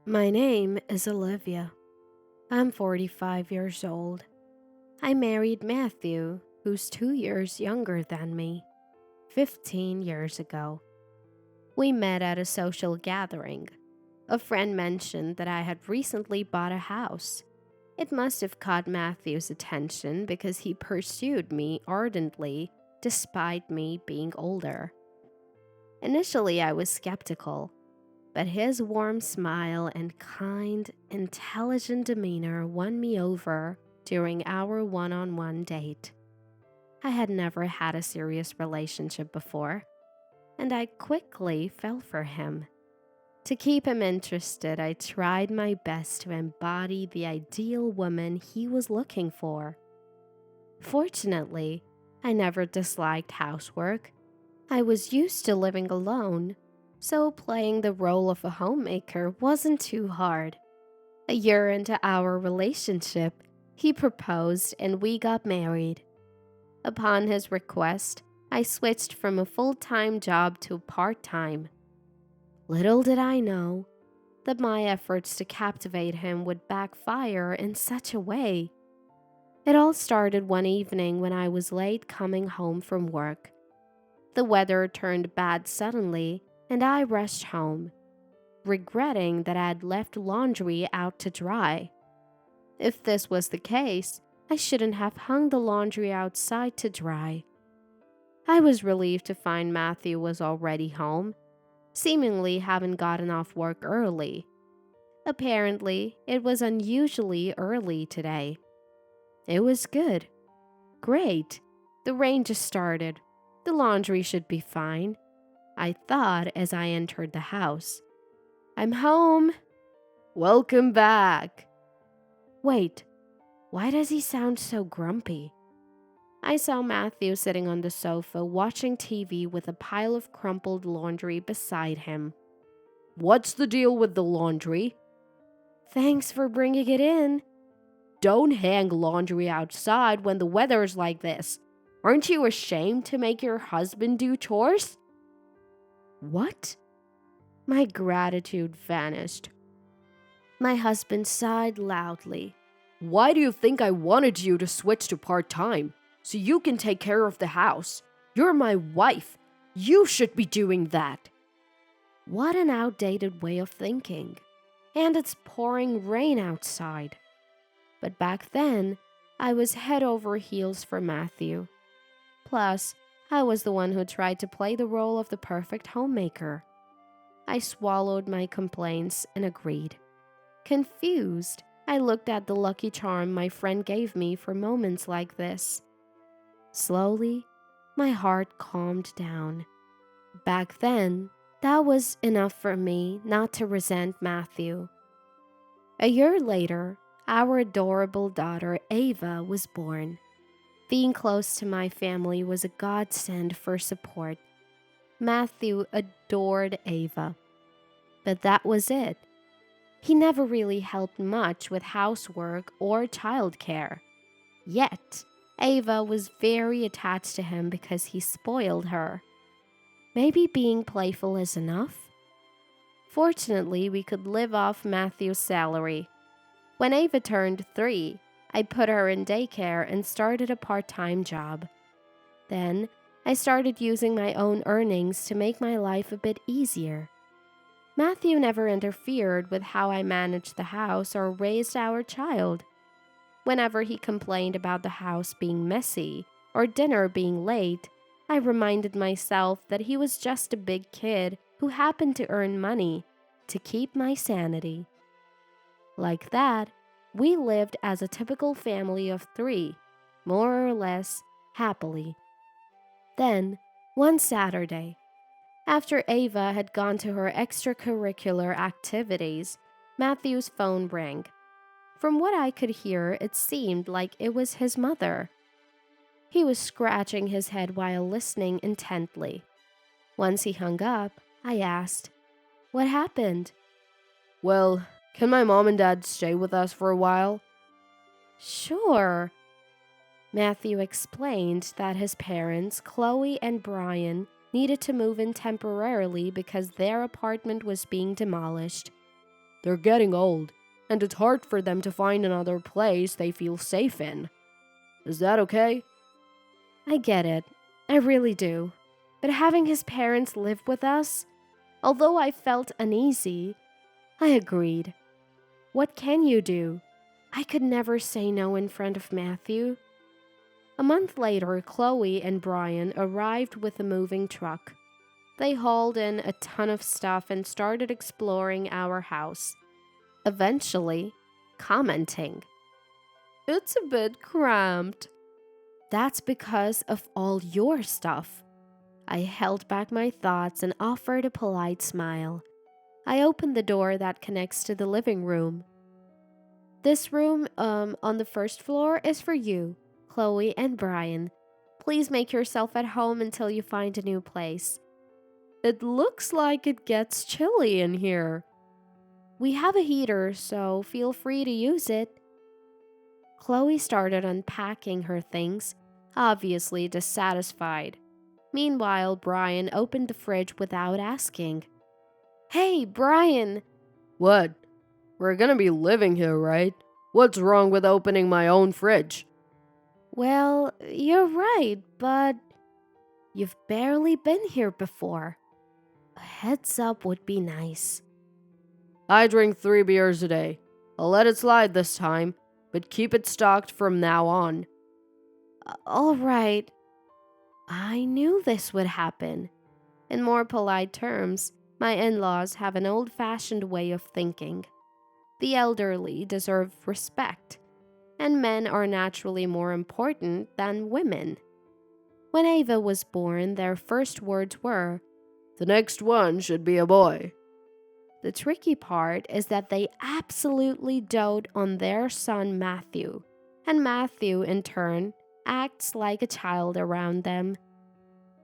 My name is Olivia. I'm 45 years old. I married Matthew, who's 2 years younger than me, 15 years ago. We met at a social gathering. A friend mentioned that I had recently bought a house. It must have caught Matthew's attention because he pursued me ardently despite me being older. Initially, I was skeptical, but his warm smile and kind, intelligent demeanor won me over during our one-on-one date. I had never had a serious relationship before, and I quickly fell for him. To keep him interested, I tried my best to embody the ideal woman he was looking for. Fortunately, I never disliked housework. I was used to living alone, so playing the role of a homemaker wasn't too hard. A year into our relationship, he proposed and we got married. Upon his request, I switched from a full-time job to part-time. Little did I know that my efforts to captivate him would backfire in such a way. It all started one evening when I was late coming home from work. The weather turned bad suddenly, and I rushed home, regretting that I had left laundry out to dry. If this was the case, I shouldn't have hung the laundry outside to dry. I was relieved to find Matthew was already home, seemingly having gotten off work early. Apparently, it was unusually early today. It was good. Great. The rain just started. The laundry should be fine, I thought as I entered the house. I'm home. Welcome back. Wait, why does he sound so grumpy? I saw Matthew sitting on the sofa watching TV with a pile of crumpled laundry beside him. What's the deal with the laundry? Thanks for bringing it in. Don't hang laundry outside when the weather's like this. Aren't you ashamed to make your husband do chores? What? My gratitude vanished. My husband sighed loudly. Why do you think I wanted you to switch to part-time? So you can take care of the house. You're my wife. You should be doing that. What an outdated way of thinking. And it's pouring rain outside. But back then, I was head over heels for Matthew. Plus, I was the one who tried to play the role of the perfect homemaker. I swallowed my complaints and agreed. Confused, I looked at the lucky charm my friend gave me for moments like this. Slowly, my heart calmed down. Back then, that was enough for me not to resent Matthew. A year later, our adorable daughter Ava was born. Being close to my family was a godsend for support. Matthew adored Ava. But that was it. He never really helped much with housework or childcare. Yet, Ava was very attached to him because he spoiled her. Maybe being playful is enough? Fortunately, we could live off Matthew's salary. When Ava turned 3, I put her in daycare and started a part-time job. Then, I started using my own earnings to make my life a bit easier. Matthew never interfered with how I managed the house or raised our child. Whenever he complained about the house being messy or dinner being late, I reminded myself that he was just a big kid who happened to earn money to keep my sanity. Like that, we lived as a typical family of 3, more or less happily. Then, one Saturday, after Ava had gone to her extracurricular activities, Matthew's phone rang. From what I could hear, it seemed like it was his mother. He was scratching his head while listening intently. Once he hung up, I asked, "What happened?" Well, can my mom and dad stay with us for a while? Sure. Matthew explained that his parents, Chloe and Brian, needed to move in temporarily because their apartment was being demolished. They're getting old, and it's hard for them to find another place they feel safe in. Is that okay? I get it. I really do. But having his parents live with us, although I felt uneasy, I agreed. What can you do? I could never say no in front of Matthew. A month later, Chloe and Brian arrived with a moving truck. They hauled in a ton of stuff and started exploring our house. Eventually, commenting, "It's a bit cramped." "That's because of all your stuff." I held back my thoughts and offered a polite smile. I opened the door that connects to the living room. "This room, on the first floor is for you, Chloe and Brian. Please make yourself at home until you find a new place." "It looks like it gets chilly in here." "We have a heater, so feel free to use it." Chloe started unpacking her things, obviously dissatisfied. Meanwhile, Brian opened the fridge without asking. "Hey, Brian!" "What? We're gonna be living here, right? What's wrong with opening my own fridge?" "Well, you're right, but you've barely been here before. A heads up would be nice." "I drink 3 beers a day. I'll let it slide this time, but keep it stocked from now on." "All right." I knew this would happen. In more polite terms, my in-laws have an old-fashioned way of thinking. The elderly deserve respect, and men are naturally more important than women. When Ava was born, their first words were, "The next one should be a boy." The tricky part is that they absolutely dote on their son Matthew, and Matthew, in turn, acts like a child around them.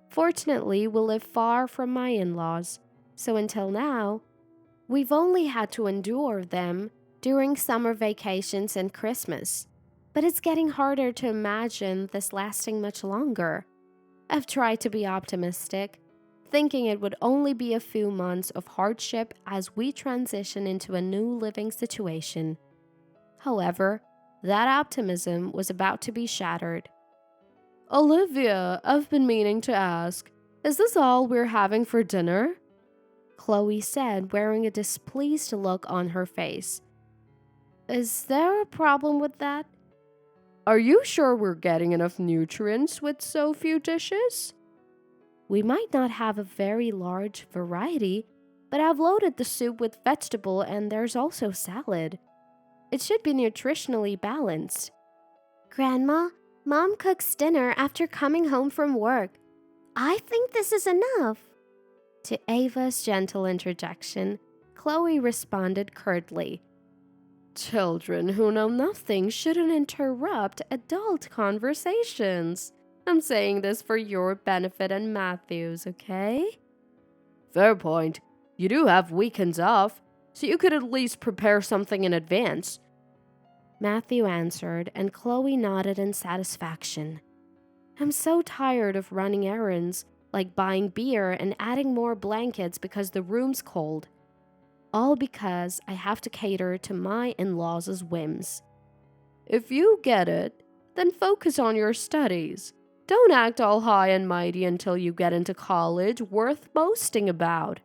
Fortunately, we live far from my in-laws, so until now, we've only had to endure them during summer vacations and Christmas. But it's getting harder to imagine this lasting much longer. I've tried to be optimistic, thinking it would only be a few months of hardship as we transition into a new living situation. However, that optimism was about to be shattered. "Olivia, I've been meaning to ask, is this all we're having for dinner?" Chloe said, wearing a displeased look on her face. "Is there a problem with that?" "Are you sure we're getting enough nutrients with so few dishes?" "We might not have a very large variety, but I've loaded the soup with vegetable and there's also salad. It should be nutritionally balanced." "Grandma, Mom cooks dinner after coming home from work. I think this is enough." To Ava's gentle interjection, Chloe responded curtly, "Children who know nothing shouldn't interrupt adult conversations. I'm saying this for your benefit and Matthew's, okay?" "Fair point. You do have weekends off, so you could at least prepare something in advance." Matthew answered, and Chloe nodded in satisfaction. "I'm so tired of running errands, like buying beer and adding more blankets because the room's cold. All because I have to cater to my in-laws' whims." "If you get it, then focus on your studies. Don't act all high and mighty until you get into college worth boasting about."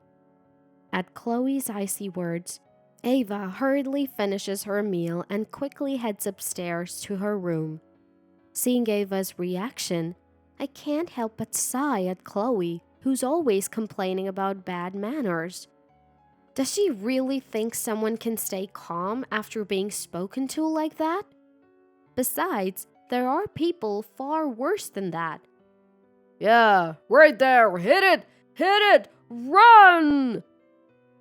At Chloe's icy words, Ava hurriedly finishes her meal and quickly heads upstairs to her room. Seeing Ava's reaction, I can't help but sigh at Chloe, who's always complaining about bad manners. Does she really think someone can stay calm after being spoken to like that? Besides, there are people far worse than that. "Yeah, right there. Hit it! Hit it! Run!"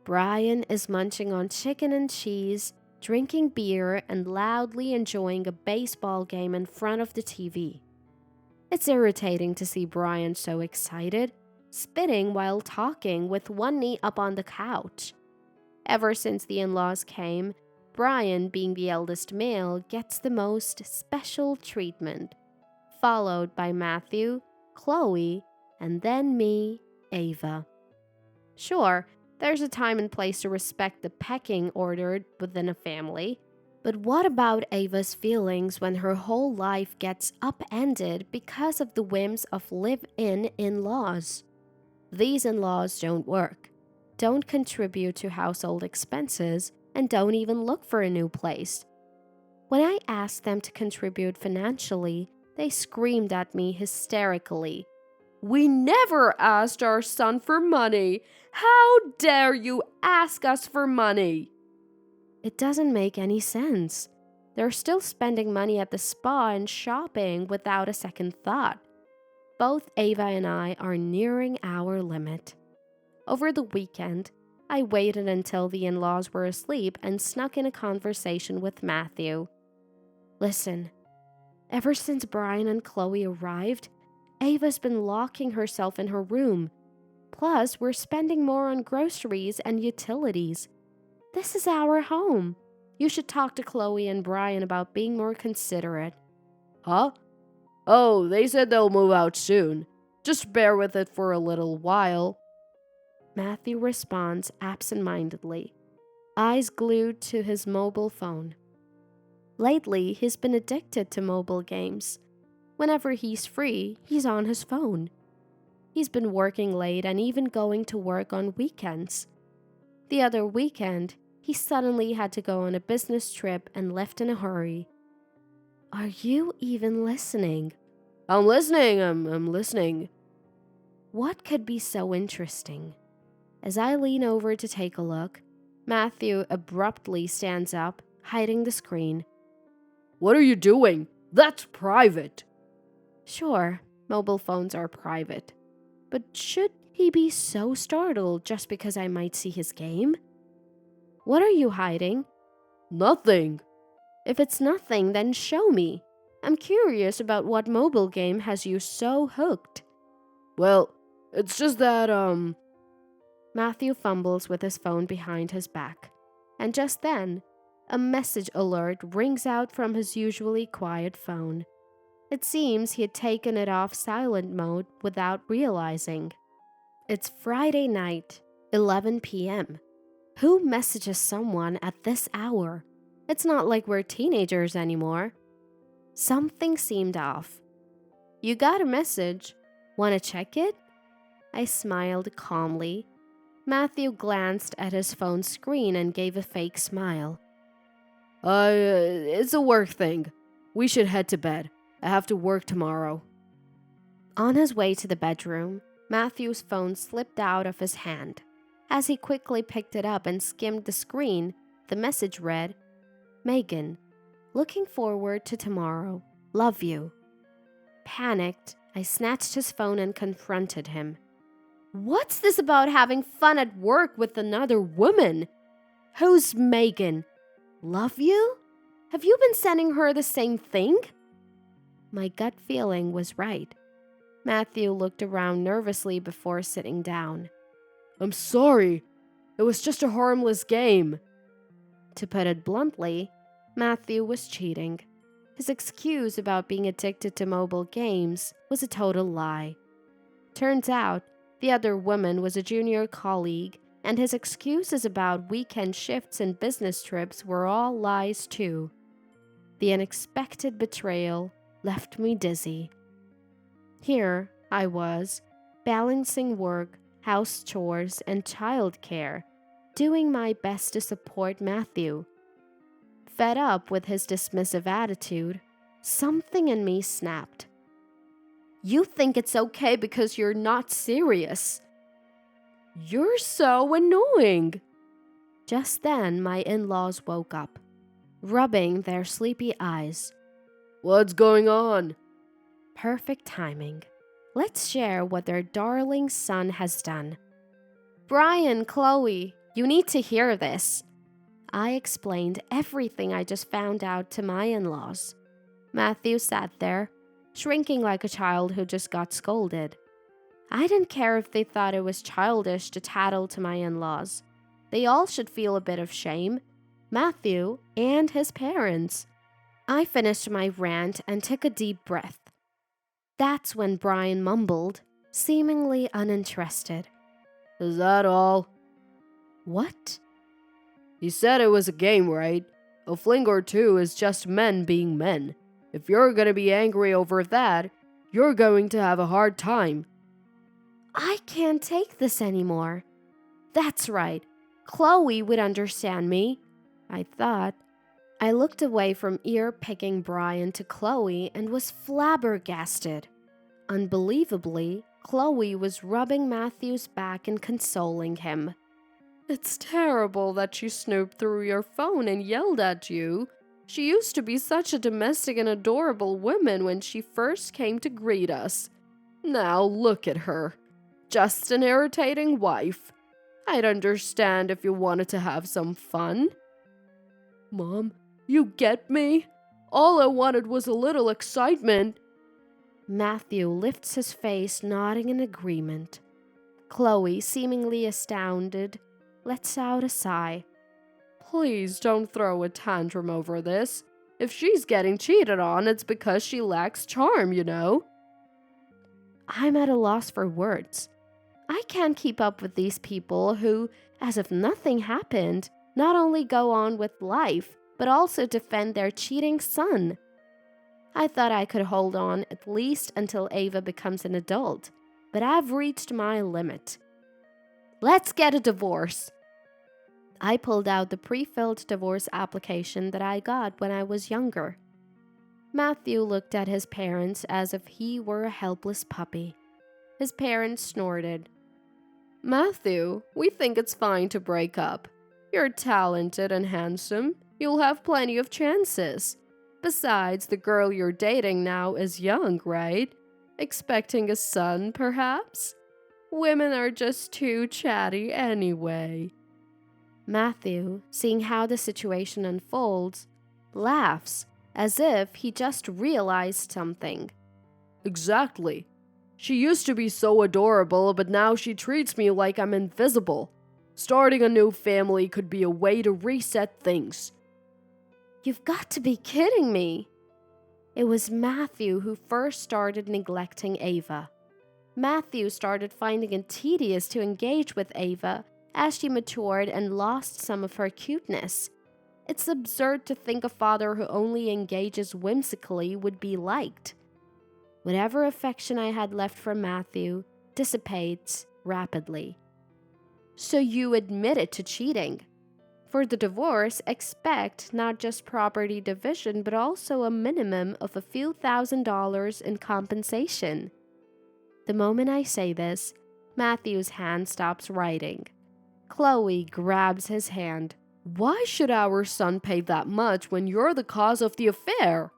Brian is munching on chicken and cheese, drinking beer, and loudly enjoying a baseball game in front of the TV. It's irritating to see Brian so excited, spitting while talking with one knee up on the couch. Ever since the in-laws came, Brian, being the eldest male, gets the most special treatment, followed by Matthew, Chloe, and then me, Ava. Sure, There's a time and place to respect the pecking order within a family. But what about Ava's feelings when her whole life gets upended because of the whims of live-in in-laws? These in-laws don't work, don't contribute to household expenses, and don't even look for a new place. When I asked them to contribute financially, they screamed at me hysterically. We never asked our son for money. How dare you ask us for money? It doesn't make any sense. They're still spending money at the spa and shopping without a second thought. Both Ava and I are nearing our limit. Over the weekend, I waited until the in-laws were asleep and snuck in a conversation with Matthew. Listen, ever since Brian and Chloe arrived, Ava's been locking herself in her room. Plus, we're spending more on groceries and utilities. This is our home. You should talk to Chloe and Brian about being more considerate. Huh? Oh, they said they'll move out soon. Just bear with it for a little while. Matthew responds absent-mindedly, eyes glued to his mobile phone. Lately, he's been addicted to mobile games. Whenever he's free, he's on his phone. He's been working late and even going to work on weekends. The other weekend, he suddenly had to go on a business trip and left in a hurry. Are you even listening? I'm listening, I'm listening. What could be so interesting? As I lean over to take a look, Matthew abruptly stands up, hiding the screen. What are you doing? That's private. Sure, mobile phones are private. But should he be so startled just because I might see his game? What are you hiding? Nothing. If it's nothing, then show me. I'm curious about what mobile game has you so hooked. Well, it's just that, Matthew fumbles with his phone behind his back. And just then, a message alert rings out from his usually quiet phone. It seems he had taken it off silent mode without realizing. It's Friday night, 11 p.m. Who messages someone at this hour? It's not like we're teenagers anymore. Something seemed off. You got a message. Want to check it? I smiled calmly. Matthew glanced at his phone screen and gave a fake smile. It's a work thing. We should head to bed. I have to work tomorrow. On his way to the bedroom, Matthew's phone slipped out of his hand. As he quickly picked it up and skimmed the screen, the message read, Megan, looking forward to tomorrow. Love you. Panicked, I snatched his phone and confronted him. What's this about having fun at work with another woman? Who's Megan? Love you? Have you been sending her the same thing? My gut feeling was right. Matthew looked around nervously before sitting down. I'm sorry. It was just a harmless game. To put it bluntly, Matthew was cheating. His excuse about being addicted to mobile games was a total lie. Turns out, the other woman was a junior colleague, and his excuses about weekend shifts and business trips were all lies too. The unexpected betrayal left me dizzy. Here I was, balancing work, house chores, and childcare, doing my best to support Matthew. Fed up with his dismissive attitude, something in me snapped. You think it's okay because you're not serious. You're so annoying. Just then, my in-laws woke up, rubbing their sleepy eyes. What's going on? Perfect timing. Let's share what their darling son has done. Brian, Chloe, you need to hear this. I explained everything I just found out to my in-laws. Matthew sat there, shrinking like a child who just got scolded. I didn't care if they thought it was childish to tattle to my in-laws. They all should feel a bit of shame. Matthew and his parents. I finished my rant and took a deep breath. That's when Brian mumbled, seemingly uninterested. Is that all? What? He said it was a game, right? A fling or two is just men being men. If you're gonna be angry over that, you're going to have a hard time. I can't take this anymore. That's right. Chloe would understand me, I thought. I looked away from ear-picking Brian to Chloe and was flabbergasted. Unbelievably, Chloe was rubbing Matthew's back and consoling him. It's terrible that she snooped through your phone and yelled at you. She used to be such a domestic and adorable woman when she first came to greet us. Now look at her. Just an irritating wife. I'd understand if you wanted to have some fun. Mom, you get me? All I wanted was a little excitement. Matthew lifts his face, nodding in agreement. Chloe, seemingly astounded, lets out a sigh. Please don't throw a tantrum over this. If she's getting cheated on, it's because she lacks charm, you know. I'm at a loss for words. I can't keep up with these people who, as if nothing happened, not only go on with life, but also defend their cheating son. I thought I could hold on at least until Ava becomes an adult, but I've reached my limit. Let's get a divorce. I pulled out the pre-filled divorce application that I got when I was younger. Matthew looked at his parents as if he were a helpless puppy. His parents snorted. Matthew, we think it's fine to break up. You're talented and handsome. You'll have plenty of chances. Besides, the girl you're dating now is young, right? Expecting a son, perhaps? Women are just too chatty anyway. Matthew, seeing how the situation unfolds, laughs as if he just realized something. Exactly. She used to be so adorable, but now she treats me like I'm invisible. Starting a new family could be a way to reset things. You've got to be kidding me. It was Matthew who first started neglecting Ava. Matthew started finding it tedious to engage with Ava as she matured and lost some of her cuteness. It's absurd to think a father who only engages whimsically would be liked. Whatever affection I had left for Matthew dissipates rapidly. So you admitted to cheating. For the divorce, expect not just property division, but also a minimum of a few $1,000s in compensation. The moment I say this, Matthew's hand stops writing. Chloe grabs his hand. Why should our son pay that much when you're the cause of the affair?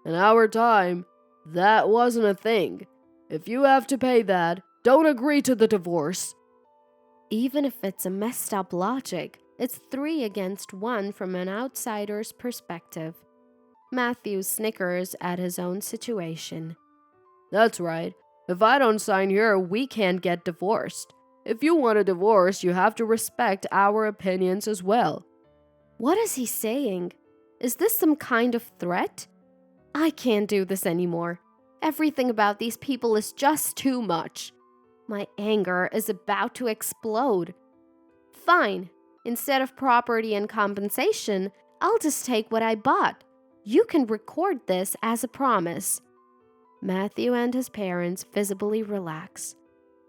In our time, that wasn't a thing. If you have to pay that, don't agree to the divorce. Even if it's a messed up logic, it's 3 against 1 from an outsider's perspective. Matthew snickers at his own situation. That's right. If I don't sign here, we can't get divorced. If you want a divorce, you have to respect our opinions as well. What is he saying? Is this some kind of threat? I can't do this anymore. Everything about these people is just too much. My anger is about to explode. Fine. Instead of property and compensation, I'll just take what I bought. You can record this as a promise. Matthew and his parents visibly relax.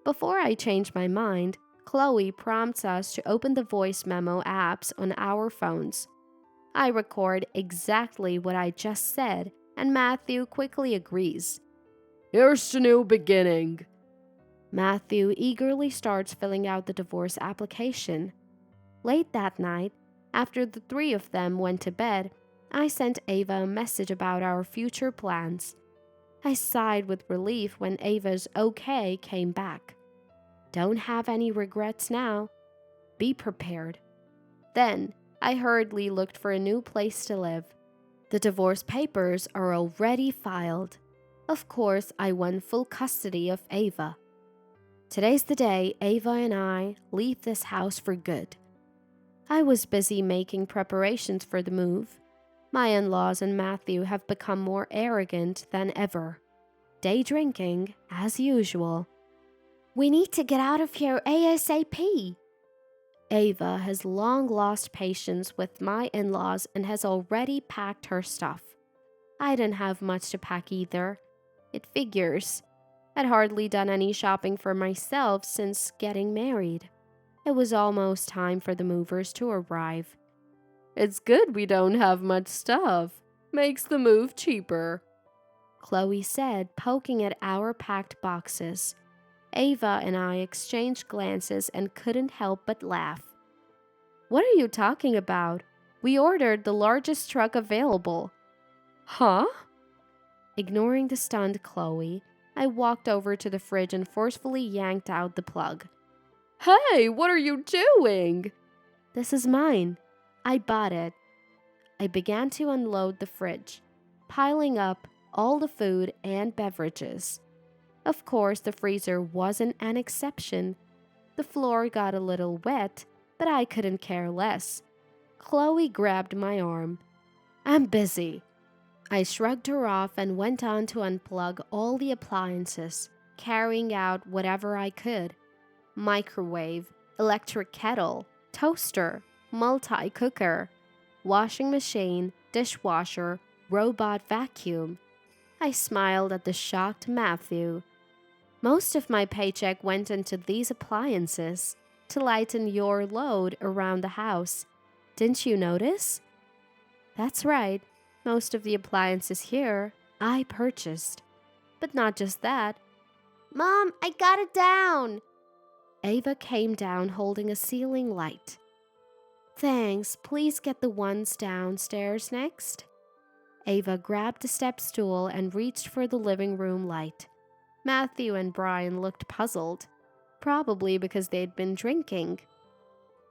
Before I change my mind, Chloe prompts us to open the voice memo apps on our phones. I record exactly what I just said, and Matthew quickly agrees. Here's to new beginning. Matthew eagerly starts filling out the divorce application. Late that night, after the 3 of them went to bed, I sent Ava a message about our future plans. I sighed with relief when Ava's okay came back. Don't have any regrets now. Be prepared. Then, I hurriedly looked for a new place to live. The divorce papers are already filed. Of course, I won full custody of Ava. Today's the day Ava and I leave this house for good. I was busy making preparations for the move. My in-laws and Matthew have become more arrogant than ever. Day drinking, as usual. We need to get out of here ASAP. Ava has long lost patience with my in laws and has already packed her stuff. I didn't have much to pack either. It figures. I'd hardly done any shopping for myself since getting married. It was almost time for the movers to arrive. It's good we don't have much stuff. Makes the move cheaper. Chloe said, poking at our packed boxes. Ava and I exchanged glances and couldn't help but laugh. What are you talking about? We ordered the largest truck available. Huh? Ignoring the stunned Chloe, I walked over to the fridge and forcefully yanked out the plug. Hey, what are you doing? This is mine. I bought it. I began to unload the fridge, piling up all the food and beverages. Of course, the freezer wasn't an exception. The floor got a little wet, but I couldn't care less. Chloe grabbed my arm. I'm busy. I shrugged her off and went on to unplug all the appliances, carrying out whatever I could. Microwave, electric kettle, toaster, multi-cooker, washing machine, dishwasher, robot vacuum. I smiled at the shocked Matthew. Most of my paycheck went into these appliances to lighten your load around the house. Didn't you notice? That's right. Most of the appliances here I purchased. But not just that. Mom, I got it down! Ava came down holding a ceiling light. Thanks, please get the ones downstairs next. Ava grabbed a step stool and reached for the living room light. Matthew and Brian looked puzzled, probably because they'd been drinking.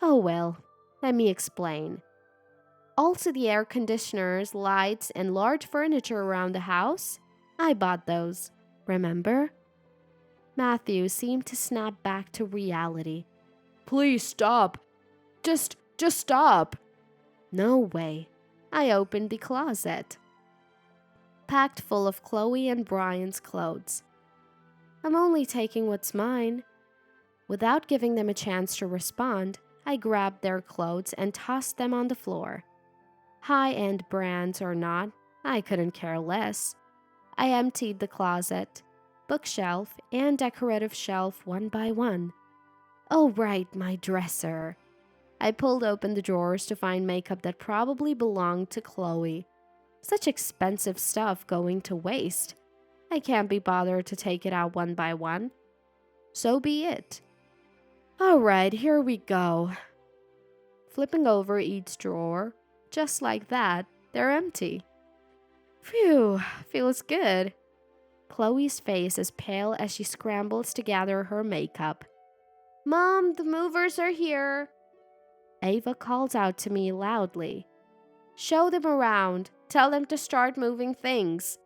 Oh well, let me explain. Also the air conditioners, lights, and large furniture around the house, I bought those, remember? Matthew seemed to snap back to reality. Please stop. Just stop. No way. I opened the closet, packed full of Chloe and Brian's clothes. I'm only taking what's mine. Without giving them a chance to respond, I grabbed their clothes and tossed them on the floor. High-end brands or not, I couldn't care less. I emptied the closet, bookshelf, and decorative shelf one by one. Oh right, my dresser. I pulled open the drawers to find makeup that probably belonged to Chloe. Such expensive stuff going to waste. I can't be bothered to take it out one by one. So be it. All right, here we go. Flipping over each drawer, just like that, they're empty. Phew, feels good. Chloe's face is pale as she scrambles to gather her makeup. Mom, the movers are here. Ava calls out to me loudly. Show them around. Tell them to start moving things.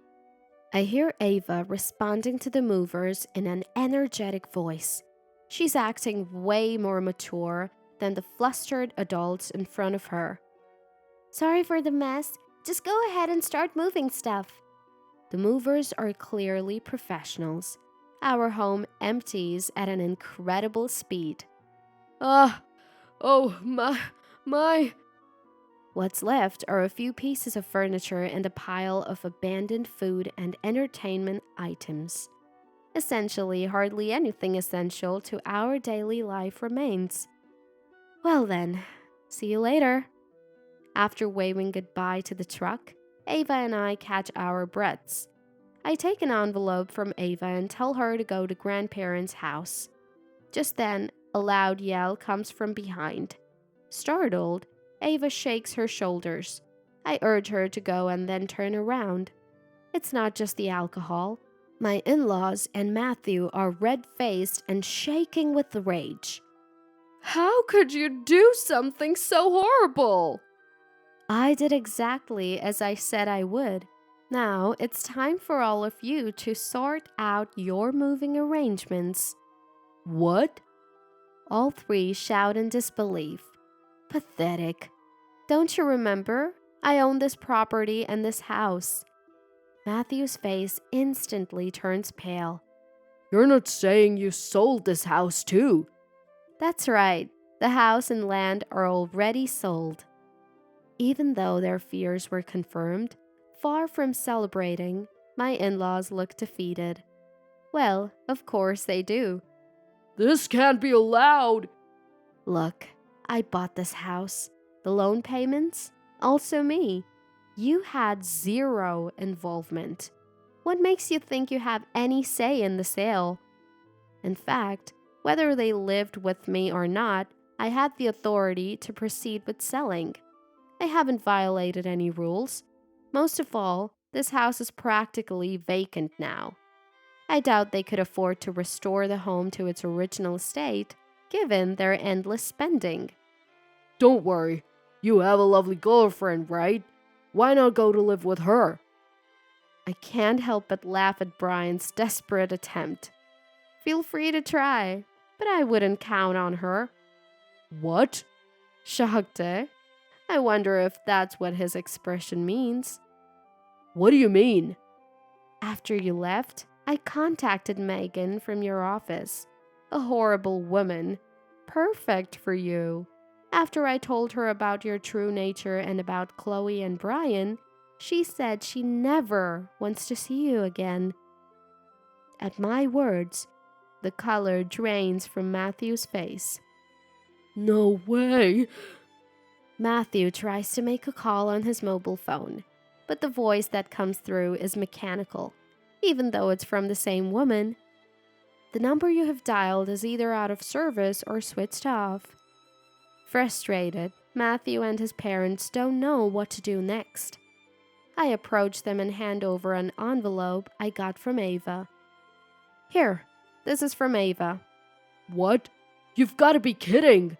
I hear Ava responding to the movers in an energetic voice. She's acting way more mature than the flustered adults in front of her. Sorry for the mess. Just go ahead and start moving stuff. The movers are clearly professionals. Our home empties at an incredible speed. My. What's left are a few pieces of furniture and a pile of abandoned food and entertainment items. Essentially, hardly anything essential to our daily life remains. Well then, see you later. After waving goodbye to the truck, Ava and I catch our breaths. I take an envelope from Ava and tell her to go to grandparents' house. Just then, a loud yell comes from behind. Startled, Ava shakes her shoulders. I urge her to go and then turn around. It's not just the alcohol. My in-laws and Matthew are red-faced and shaking with rage. How could you do something so horrible? I did exactly as I said I would. Now it's time for all of you to sort out your moving arrangements. What? All three shout in disbelief. Pathetic. Don't you remember? I own this property and this house. Matthew's face instantly turns pale. You're not saying you sold this house too? That's right. The house and land are already sold. Even though their fears were confirmed, far from celebrating, my in-laws looked defeated. Well, of course they do. This can't be allowed. Look, I bought this house. The loan payments? Also me. You had zero involvement. What makes you think you have any say in the sale? In fact, whether they lived with me or not, I had the authority to proceed with selling. I haven't violated any rules. Most of all, this house is practically vacant now. I doubt they could afford to restore the home to its original state, given their endless spending. Don't worry. You have a lovely girlfriend, right? Why not go to live with her? I can't help but laugh at Brian's desperate attempt. Feel free to try, but I wouldn't count on her. What? Shocked, eh? I wonder if that's what his expression means. What do you mean? After you left, I contacted Megan from your office. A horrible woman. Perfect for you. After I told her about your true nature and about Chloe and Brian, she said she never wants to see you again. At my words, the color drains from Matthew's face. No way. Matthew tries to make a call on his mobile phone, but the voice that comes through is mechanical, even though it's from the same woman. The number you have dialed is either out of service or switched off. Frustrated, Matthew and his parents don't know what to do next. I approach them and hand over an envelope I got from Ava. Here, this is from Ava. What? You've got to be kidding.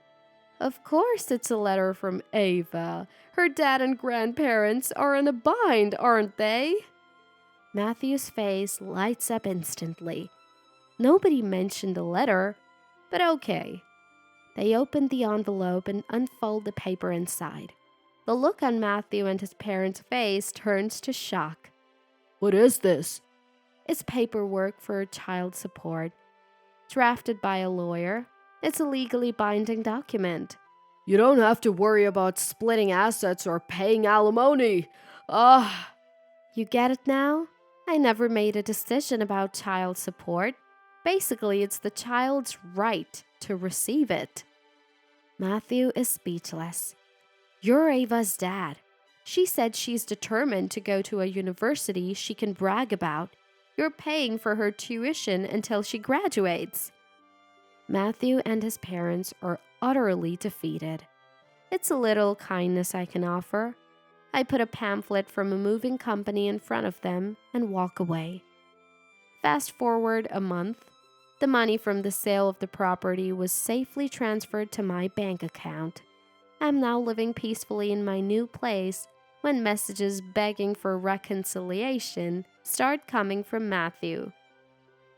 Of course it's a letter from Ava. Her dad and grandparents are in a bind, aren't they? Matthew's face lights up instantly. Nobody mentioned a letter, but okay. They open the envelope and unfold the paper inside. The look on Matthew and his parents' face turns to shock. What is this? It's paperwork for child support. Drafted by a lawyer. It's a legally binding document. You don't have to worry about splitting assets or paying alimony. You get it now? I never made a decision about child support. Basically, it's the child's right to receive it. Matthew is speechless. You're Ava's dad. She said she's determined to go to a university she can brag about. You're paying for her tuition until she graduates. Matthew and his parents are utterly defeated. It's a little kindness I can offer. I put a pamphlet from a moving company in front of them and walk away. Fast forward a month. The money from the sale of the property was safely transferred to my bank account. I'm now living peacefully in my new place when messages begging for reconciliation start coming from Matthew.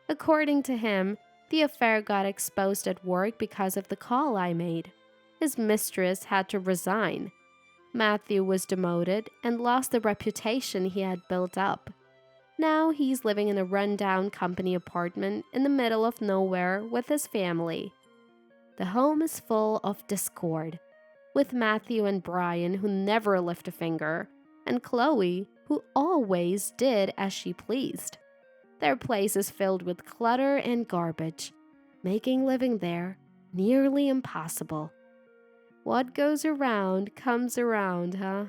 According to him, the affair got exposed at work because of the call I made. His mistress had to resign. Matthew was demoted and lost the reputation he had built up. Now he's living in a rundown company apartment in the middle of nowhere with his family. The home is full of discord, with Matthew and Brian who never lift a finger, and Chloe who always did as she pleased. Their place is filled with clutter and garbage, making living there nearly impossible. What goes around comes around, huh?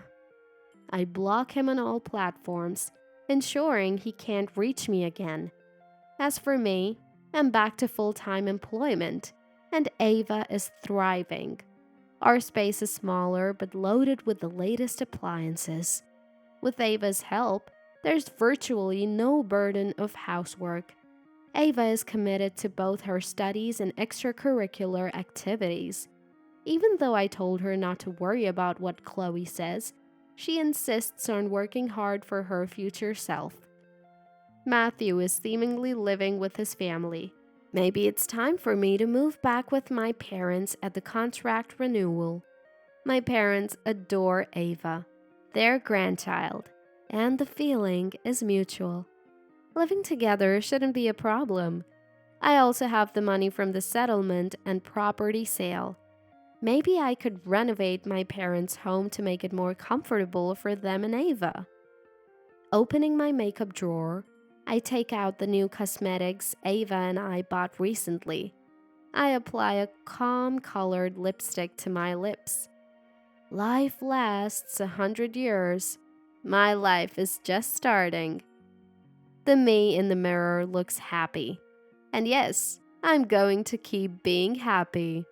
I block him on all platforms, ensuring he can't reach me again. As for me, I'm back to full-time employment, and Ava is thriving. Our space is smaller but loaded with the latest appliances. With Ava's help, there's virtually no burden of housework. Ava is committed to both her studies and extracurricular activities. Even though I told her not to worry about what Chloe says, she insists on working hard for her future self. Matthew is seemingly living with his family. Maybe it's time for me to move back with my parents at the contract renewal. My parents adore Ava, their grandchild, and the feeling is mutual. Living together shouldn't be a problem. I also have the money from the settlement and property sale. Maybe I could renovate my parents' home to make it more comfortable for them and Ava. Opening my makeup drawer, I take out the new cosmetics Ava and I bought recently. I apply a calm colored lipstick to my lips. Life lasts 100 years. My life is just starting. The me in the mirror looks happy. And yes, I'm going to keep being happy.